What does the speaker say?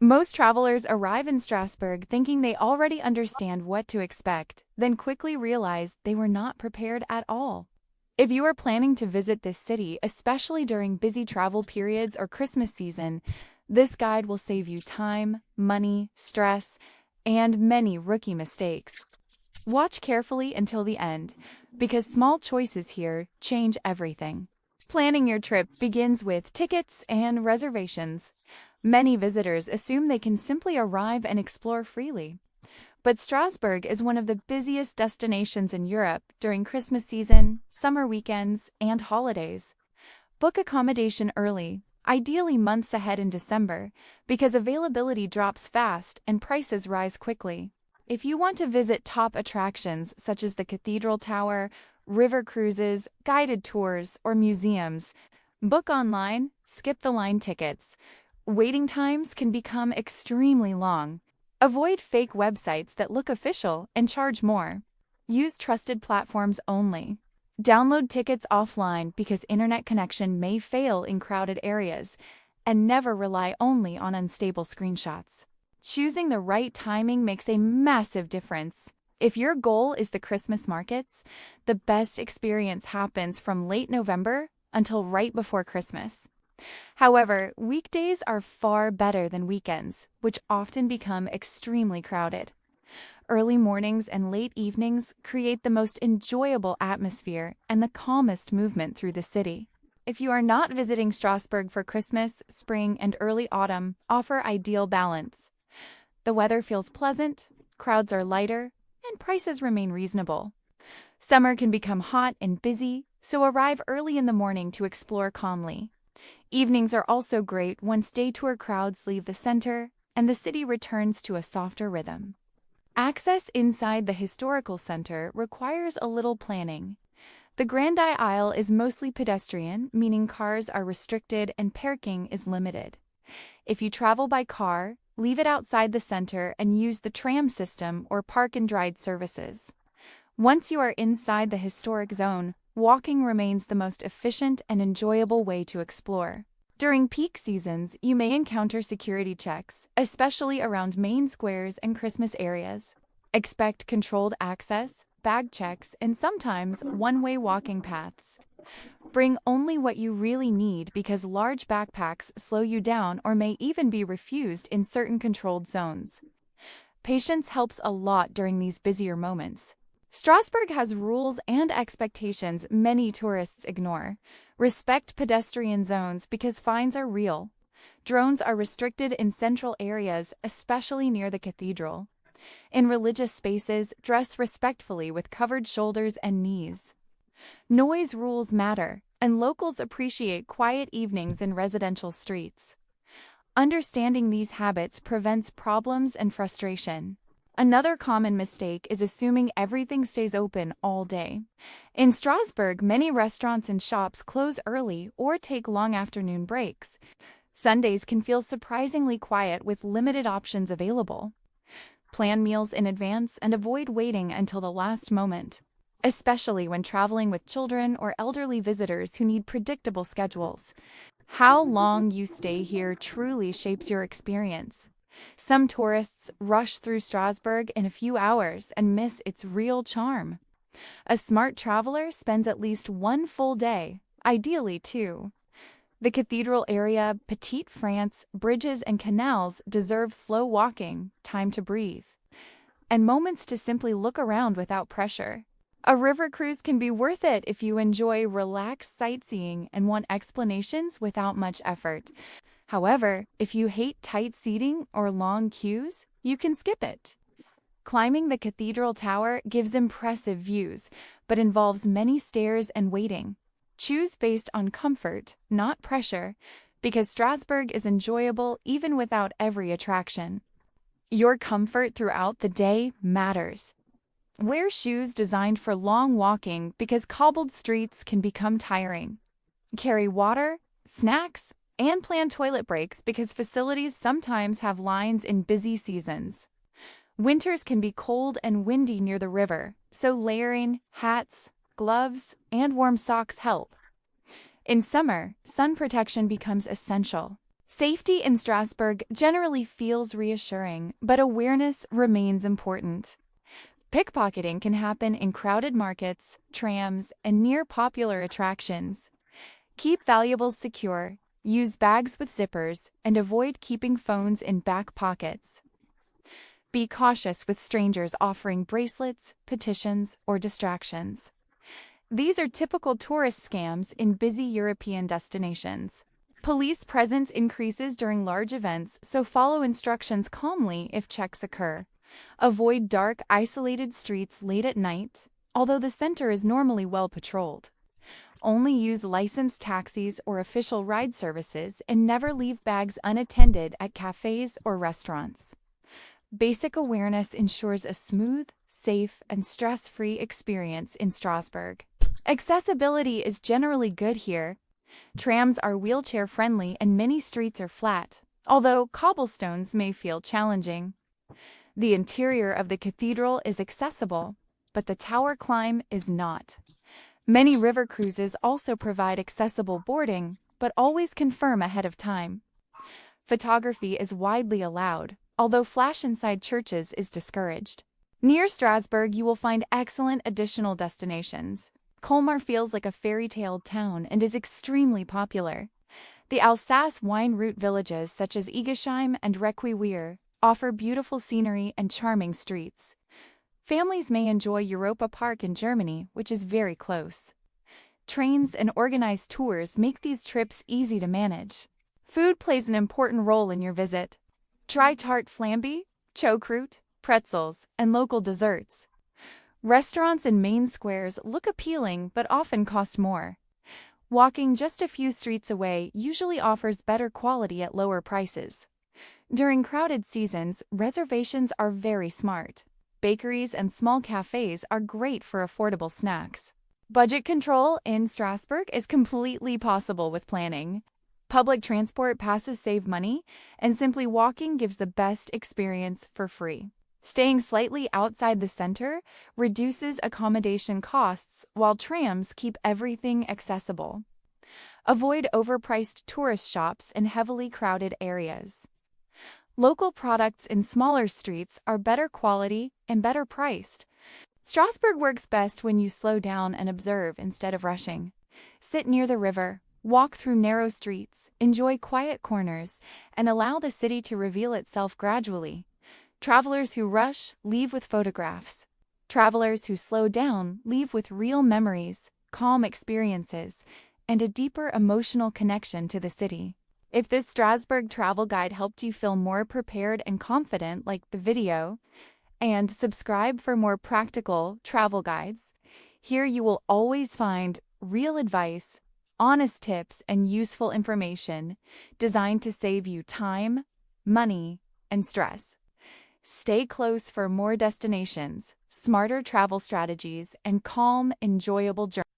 Most travelers arrive in Strasbourg thinking they already understand what to expect, then quickly realize they were not prepared at all. If you are planning to visit this city, especially during busy travel periods or Christmas season, this guide will save you time, money, stress, and many rookie mistakes. Watch carefully until the end, because small choices here change everything. Planning your trip begins with tickets and reservations. Many visitors assume they can simply arrive and explore freely. But Strasbourg is one of the busiest destinations in Europe during Christmas season, summer weekends, and holidays. Book accommodation early, ideally months ahead in December, because availability drops fast and prices rise quickly. If you want to visit top attractions such as the Cathedral Tower, river cruises, guided tours, or museums, book online, skip the line tickets. Waiting times can become extremely long. Avoid fake websites that look official and charge more. Use trusted platforms only. Download tickets offline because internet connection may fail in crowded areas, and never rely only on unstable screenshots. Choosing the right timing makes a massive difference. If your goal is the Christmas markets, the best experience happens from late November until right before Christmas. However, weekdays are far better than weekends, which often become extremely crowded. Early mornings and late evenings create the most enjoyable atmosphere and the calmest movement through the city. If you are not visiting Strasbourg for Christmas, spring, and early autumn, offer ideal balance. The weather feels pleasant, crowds are lighter, and prices remain reasonable. Summer can become hot and busy, so arrive early in the morning to explore calmly. Evenings are also great once day tour crowds leave the center and the city returns to a softer rhythm. Access inside the historical center requires a little planning. The Grand Aisle is mostly pedestrian, meaning cars are restricted and parking is limited. If you travel by car, leave it outside the center and use the tram system or park and ride services. Once you are inside the historic zone, walking remains the most efficient and enjoyable way to explore. During peak seasons, you may encounter security checks, especially around main squares and Christmas areas. Expect controlled access, bag checks, and sometimes one-way walking paths. Bring only what you really need because large backpacks slow you down or may even be refused in certain controlled zones. Patience helps a lot during these busier moments. Strasbourg has rules and expectations many tourists ignore. Respect pedestrian zones because fines are real. Drones are restricted in central areas, especially near the cathedral. In religious spaces, dress respectfully with covered shoulders and knees. Noise rules matter, and locals appreciate quiet evenings in residential streets. Understanding these habits prevents problems and frustration. Another common mistake is assuming everything stays open all day. In Strasbourg, many restaurants and shops close early or take long afternoon breaks. Sundays can feel surprisingly quiet with limited options available. Plan meals in advance and avoid waiting until the last moment, especially when traveling with children or elderly visitors who need predictable schedules. How long you stay here truly shapes your experience. Some tourists rush through Strasbourg in a few hours and miss its real charm. A smart traveler spends at least one full day, ideally two. The cathedral area, Petite France, bridges and canals deserve slow walking, time to breathe, and moments to simply look around without pressure. A river cruise can be worth it if you enjoy relaxed sightseeing and want explanations without much effort. However, if you hate tight seating or long queues, you can skip it. Climbing the cathedral tower gives impressive views, but involves many stairs and waiting. Choose based on comfort, not pressure, because Strasbourg is enjoyable even without every attraction. Your comfort throughout the day matters. Wear shoes designed for long walking because cobbled streets can become tiring. Carry water, snacks, and plan toilet breaks because facilities sometimes have lines in busy seasons. Winters can be cold and windy near the river, so layering, hats, gloves, and warm socks help. In summer, sun protection becomes essential. Safety in Strasbourg generally feels reassuring, but awareness remains important. Pickpocketing can happen in crowded markets, trams, and near popular attractions. Keep valuables secure, use bags with zippers, and avoid keeping phones in back pockets. Be cautious with strangers offering bracelets, petitions, or distractions. These are typical tourist scams in busy European destinations. Police presence increases during large events, so follow instructions calmly if checks occur. Avoid dark, isolated streets late at night, although the center is normally well patrolled. Only use licensed taxis or official ride services and never leave bags unattended at cafes or restaurants. Basic awareness ensures a smooth, safe, and stress-free experience in Strasbourg. Accessibility is generally good here. Trams are wheelchair-friendly and many streets are flat, although cobblestones may feel challenging. The interior of the cathedral is accessible, but the tower climb is not. Many river cruises also provide accessible boarding, but always confirm ahead of time. Photography is widely allowed, although flash inside churches is discouraged. Near Strasbourg, you will find excellent additional destinations. Colmar feels like a fairy-tale town and is extremely popular. The Alsace wine route villages such as Igesheim and Requiewier offer beautiful scenery and charming streets. Families may enjoy Europa Park in Germany, which is very close. Trains and organized tours make these trips easy to manage. Food plays an important role in your visit. Try tart flambe, choucroute, pretzels, and local desserts. Restaurants in main squares look appealing but often cost more. Walking just a few streets away usually offers better quality at lower prices. During crowded seasons, reservations are very smart. Bakeries and small cafes are great for affordable snacks. Budget control in Strasbourg is completely possible with planning. Public transport passes save money, and simply walking gives the best experience for free. Staying slightly outside the center reduces accommodation costs, while trams keep everything accessible. Avoid overpriced tourist shops in heavily crowded areas. Local products in smaller streets are better quality and better priced. Strasbourg works best when you slow down and observe instead of rushing. Sit near the river, walk through narrow streets, enjoy quiet corners, and allow the city to reveal itself gradually. Travelers who rush leave with photographs. Travelers who slow down leave with real memories, calm experiences, and a deeper emotional connection to the city. If this Strasbourg travel guide helped you feel more prepared and confident, like the video, and subscribe for more practical travel guides. Here you will always find real advice, honest tips, and useful information designed to save you time, money, and stress. Stay close for more destinations, smarter travel strategies, and calm, enjoyable journeys.